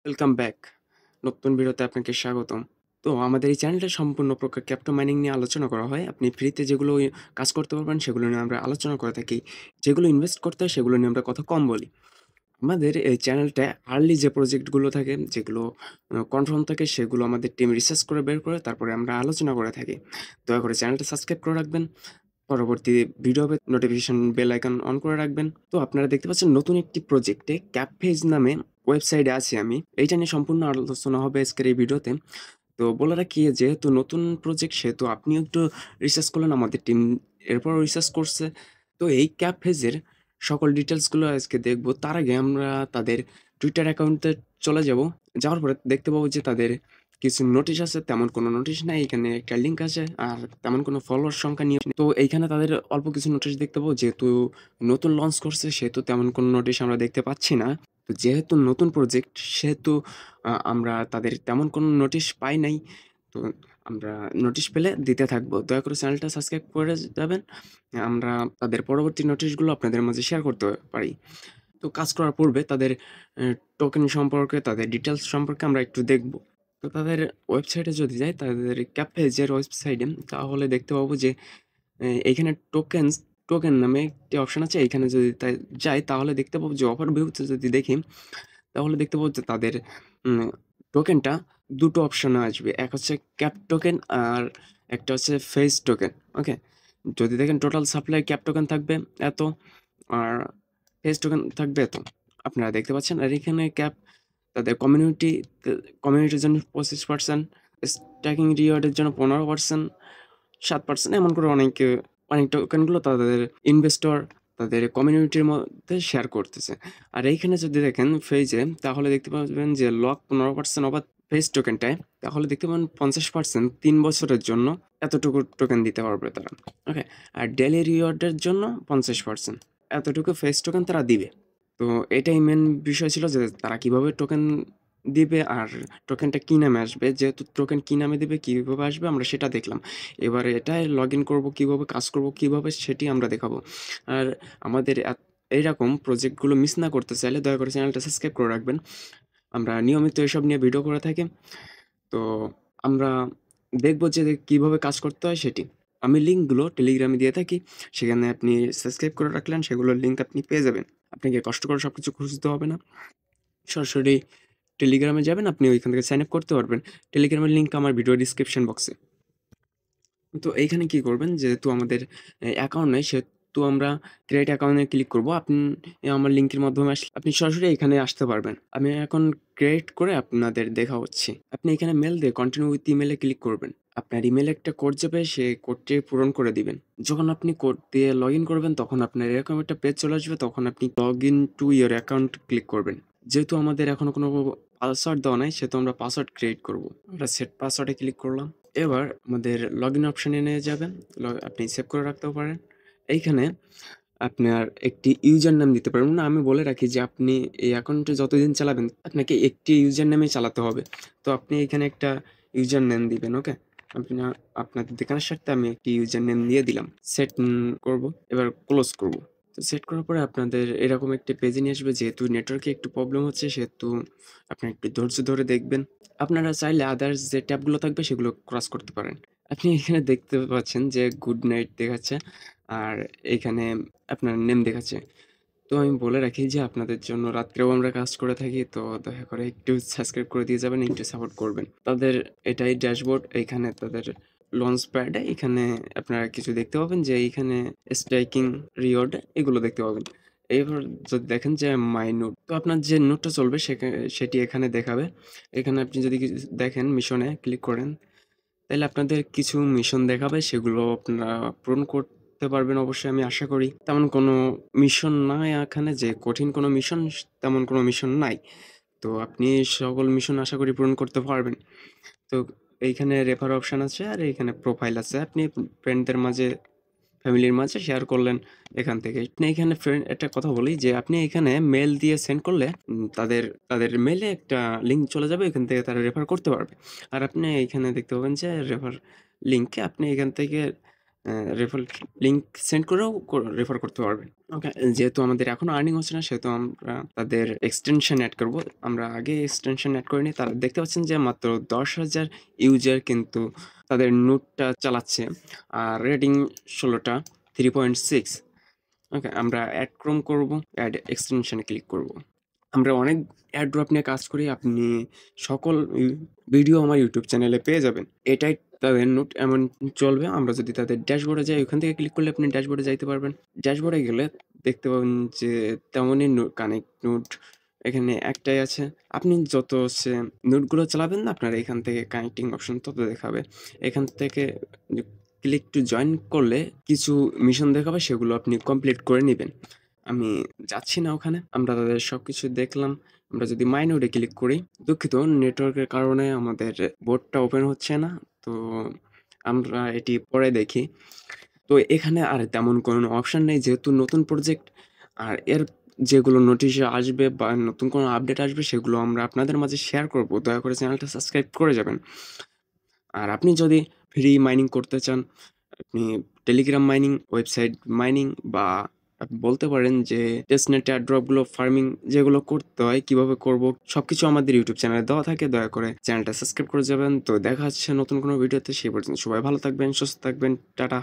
Welcome back. নতুন ভিডিওতে আপনাকে স্বাগতম। তো আমাদের এই চ্যানেলটা সম্পূর্ণ প্রকার ক্রিপ্টো মাইনিং নিয়ে আলোচনা করা হয়। আপনি ফ্রিতে যেগুলো কাজ করতে পারবেন সেগুলো নিয়ে আমরা আলোচনা করে থাকি। যেগুলো ইনভেস্ট করতে হয় সেগুলো নিয়ে আমরা কথা কম বলি। আমাদের এই চ্যানেলটায় আর্লি যে প্রজেক্টগুলো থাকে, যেগুলো কনফার্ম থাকে সেগুলো আমাদের টিম রিসার্চ করে বের করে তারপরে আমরা আলোচনা করে থাকি। দয়া করে চ্যানেলটা সাবস্ক্রাইব করে রাখবেন। পরবর্তী ভিডিও পেতে নোটিফিকেশন বেল আইকন অন করে রাখবেন। তো আপনারা দেখতে পাচ্ছেন নতুন একটি প্রজেক্টে ক্যাপফেজ নামে ওয়েবসাইটে আছি আমি। এইটা নিয়ে সম্পূর্ণ আলোচনা হবে আজকের এই ভিডিওতে। তো বলে রাখি যেহেতু নতুন প্রজেক্ট সেহেতু আপনিও একটু রিসার্চ করলেন, আমাদের টিম এরপরও রিসার্চ করছে। তো এই ক্যাপফেজের সকল ডিটেইলসগুলো আজকে দেখব। তার আগে আমরা তাদের টুইটার অ্যাকাউন্টে চলে যাব। যাওয়ার পরে দেখতে পাবো যে তাদের কিছু নোটিশ আছে, তেমন কোনো নোটিশ নাই। এখানে একটা লিঙ্ক আছে আর তেমন কোনো ফলোয়ার সংখ্যা নিয়ে তো এইখানে তাদের অল্প কিছু নোটিশ দেখতে পাবো। যেহেতু নতুন লঞ্চ করছে সেহেতু তেমন কোনো নোটিশ আমরা দেখতে পাচ্ছি না। তো যেহেতু নতুন প্রজেক্ট সেহেতু আমরা তাদের তেমন কোনো নোটিশ পাই নাই। তো আমরা নোটিশ পেলে দিতে থাকবো। দয়া করে চ্যানেলটা সাবস্ক্রাইব করে যাবেন। আমরা তাদের পরবর্তী নোটিশগুলো আপনাদের মাঝে শেয়ার করতে পারি। তো কাজ করার পূর্বে তাদের টোকেন সম্পর্কে, তাদের ডিটেইলস সম্পর্কে আমরা একটু দেখব। তো তাদের ওয়েবসাইটে যদি যাই, তাদের ক্যাপেজের ওয়েবসাইটে, তাহলে দেখতে পাবো যে এইখানে টোকেন নামে একটি অপশন আছে। এইখানে যদি যাই তাহলে দেখতে পাবো যে ওভারভিউতে যদি দেখি তাহলে দেখতে পাবো যে তাদের টোকেনটা ২ টো অপশনে আসবে। এক হচ্ছে ক্যাপ টোকেন আর একটা হচ্ছে ফেজ টোকেন। ওকে? যদি দেখেন টোটাল সাপ্লাই ক্যাপ টোকেন থাকবে এত, আর ফেজ টোকেন থাকবে এত। আপনারা দেখতে পাচ্ছেন। আর এখানে ক্যাপ তাদের কমিউনিটির জন্য 25%, স্ট্যাকিং রিওয়ার্ডের জন্য 15%, 7% এমন করে অনেক টোকেনগুলো তাদের ইনভেস্টর, তাদের কমিউনিটির মধ্যে শেয়ার করতেছে। আর এইখানে যদি দেখেন ফেজে তাহলে দেখতে পাবেন যে লক 15% অবাধ ফেজ টোকেনটায়, তাহলে দেখতে পাবেন 50% ৩ বছরের জন্য এতটুকু টোকেন দিতে পারবে তারা। ওকে? আর ডেইলি রিওয়ার্ডের জন্য 50% এতটুকু ফেজ টোকেন তারা দিবে। তো এটাই মেন বিষয় ছিল যে তারা কিভাবে টোকেন দিবে আর টোকেনটা কি নামে আসবে। যেহেতু টোকেন কি নামে দিবে, কিভাবে আসবে আমরা সেটা দেখলাম। এবারে এটায় লগইন করবো কিভাবে, কাজ করবো কিভাবে সেটি আমরা দেখাবো। আর আমাদের এইরকম প্রজেক্টগুলো মিস না করতে চাইলে দয়া করে চ্যানেলটা সাবস্ক্রাইব করে রাখবেন। আমরা নিয়মিত এসব নিয়ে ভিডিও করে থাকি। তো আমরা দেখব যে কিভাবে কাজ করতে হয় সেটি। আমি লিঙ্কগুলো টেলিগ্রামে দিয়ে থাকি। সেখানে আপনি সাবস্ক্রাইব করে রাখলেন, সেগুলোর লিঙ্ক আপনি পেয়ে যাবেন। আপনাকে কষ্ট করে সবকিছু খুঁজতে হবে না। সরাসরি টেলিগ্রামে যাবেন, আপনি ওইখান থেকে সাইন আপ করতে পারবেন। টেলিগ্রামের লিঙ্ক আমার ভিডিও ডিসক্রিপশন বক্সে। তো এইখানে কি করবেন, যেহেতু আমাদের অ্যাকাউন্ট নেই সেহেতু আমরা ক্রিয়েট অ্যাকাউন্টে ক্লিক করব। আপনি আমার লিঙ্কের মাধ্যমে আসলে আপনি সরাসরি এখানে আসতে পারবেন। আমি এখন ক্রিয়েট করে আপনাদের দেখা হচ্ছে। আপনি এখানে মেল দিয়ে কন্টিনিউ উইথ ইমেইলে ক্লিক করবেন। আপনার ইমেইলে একটা কোড যাবে, সেই কোডটি পূরণ করে দিবেন। যখন আপনি কোড দিয়ে লগইন করবেন তখন আপনার এরকম একটা পেজ চলে আসবে। তখন আপনি login to your account click করবেন। যেহেতু আমাদের এখনো কোনো পাসওয়ার্ড দেওয়া নাই সেহেতু আমরা পাসওয়ার্ড ক্রিয়েট করব। আমরা সেট পাসওয়ার্ডে ক্লিক করলাম। এবার আমাদের লগইন অপশনে নিয়ে যাবেন। আপনি সেভ করে রাখতেও পারেন। এইখানে আপনার একটি ইউজার নেম দিতে পারবেন। না, আমি বলে রাখি যে আপনি এই অ্যাকাউন্টে যতদিন চালাবেন আপনাকে একটি ইউজার নেমেই চালাতে হবে। তো আপনি এখানে একটা ইউজার নেম দিবেন। ওকে? আপনাদের দেখানোর স্বার্থে আমি একটি ইউজার নেম দিয়ে দিলাম। সেট করব। এবার ক্লোজ করব। তো সেট করার পরে আপনাদের এরকম একটি পেজে নিয়ে আসবে। যেহেতু নেটওয়ার্কে একটু প্রবলেম হচ্ছে সেহেতু আপনি একটু ধৈর্য ধরে দেখবেন। আপনারা চাইলে আদার্স যে ট্যাবগুলো থাকবে সেগুলো ক্রস করতে পারেন। আপনি এখানে দেখতে পাচ্ছেন যে গুড নাইট দেখাচ্ছে আর এখানে আপনার নেম দেখাচ্ছে। তো আমি বলে রাখি যে আপনাদের জন্য রাত্রেও আমরা কাজ করে থাকি। তো দয়া করে একটু সাবস্ক্রাইব করে দিয়ে যাবেন, একটু সাপোর্ট করবেন। তাদের এটাই ড্যাশবোর্ড। এইখানে তাদের লঞ্চ প্যাডে এখানে আপনারা কিছু দেখতে পাবেন যে এইখানে স্ট্রাইকিং রিওয়ার্ড এগুলো দেখতে পাবেন। এবার যদি দেখেন যে মাই নোট, তো আপনার যে নোটটা চলবে সেটি এখানে দেখাবে। এখানে আপনি যদি কিছু দেখেন মিশনে ক্লিক করেন তাইলে আপনাদের কিছু মিশন দেখাবে, সেগুলো আপনারা পূরণ করতে পারবেন অবশ্যই আমি আশা করি। তেমন কোনো মিশন নাই এখানে যে কঠিন কোনো মিশন, তেমন কোনো মিশন নাই। তো আপনি সকল মিশন আশা করি পূরণ করতে পারবেন। তো এইখানে রেফার অপশন আছে আর এইখানে প্রোফাইল আছে। আপনি ফ্রেন্ডদের মাঝে, ফ্যামিলির মাঝে শেয়ার করলেন এখান থেকে। আপনি এখানে একটা কথা বলি যে আপনি এখানে মেল দিয়ে সেন্ড করলে তাদের মেলে একটা লিঙ্ক চলে যাবে, এখান থেকে তারা রেফার করতে পারবে। আর আপনি এখানে দেখতে পাবেন যে রেফার লিঙ্কে আপনি এখান থেকে রেফারেল লিঙ্ক সেন্ড করেও রেফার করতে পারবেন। ওকে, যেহেতু আমাদের এখনো আর্নিং হচ্ছে না সেহেতু আমরা তাদের এক্সটেনশন অ্যাড করব। আমরা আগে এক্সটেনশন অ্যাড করিনি। তারা দেখতে পাচ্ছেন যে মাত্র 10,000 ইউজার কিন্তু তাদের নোটটা চালাচ্ছে। আর রেটিং 16টা 3.6। ওকে, আমরা অ্যাড ক্রোম করব, অ্যাড এক্সটেনশনে ক্লিক করব। আমরা অনেক অ্যাড ড্রপ নিয়ে কাজ করি। আপনি সকল ভিডিও আমার ইউটিউব চ্যানেলে পেয়ে যাবেন। এটাই তাদের নোট এমন চলবে। আমরা যদি তাদের ড্যাশবোর্ডে যাই, ওখান থেকে ক্লিক করলে আপনি ড্যাশবোর্ডে যাইতে পারবেন। ড্যাশবোর্ডে গেলে দেখতে পাবেন যে তেমনই কানেক্ট নোট এখানে একটাই আছে। আপনি যত হচ্ছে নোটগুলো চালাবেন না, আপনার এখান থেকে কানেক্টিং অপশন তত দেখাবে। এখান থেকে ক্লিক টু জয়েন করলে কিছু মিশন দেখাবে, সেগুলো আপনি কমপ্লিট করে নিবেন। আমি যাচ্ছি না ওখানে। আমরা তাদের সবকিছু দেখলাম। আমরা যদি মাই নোডে ক্লিক করি, দুঃখিত নেটওয়ার্কের কারণে আমাদের বোর্ডটা ওপেন হচ্ছে না। তো আমরা এটি পরে দেখি। তো এখানে আর তেমন কোনো অপশন নেই যেহেতু নতুন প্রজেক্ট। আর এর যেগুলো নোটিশে আসবে বা নতুন কোনো আপডেট আসবে সেগুলো আমরা আপনাদের মাঝে শেয়ার করব। দয়া করে চ্যানেলটা সাবস্ক্রাইব করে যাবেন। আর আপনি যদি ফ্রি মাইনিং করতে চান, আপনি টেলিগ্রাম মাইনিং, ওয়েবসাইট মাইনিং বা আপনি বলতে পারেন যে টেস্টনেট এয়ারড্রপগুলো ফার্মিং যেগুলো করতে হয় কিভাবে করব সবকিছু আমাদের ইউটিউব চ্যানেলে দেওয়া থাকে। দয়া করে চ্যানেলটা সাবস্ক্রাইব করে যাবেন। তো দেখা হচ্ছে নতুন কোনো ভিডিওতে। সেই পর্যন্ত সবাই ভালো থাকবেন, সুস্থ থাকবেন। টাটা।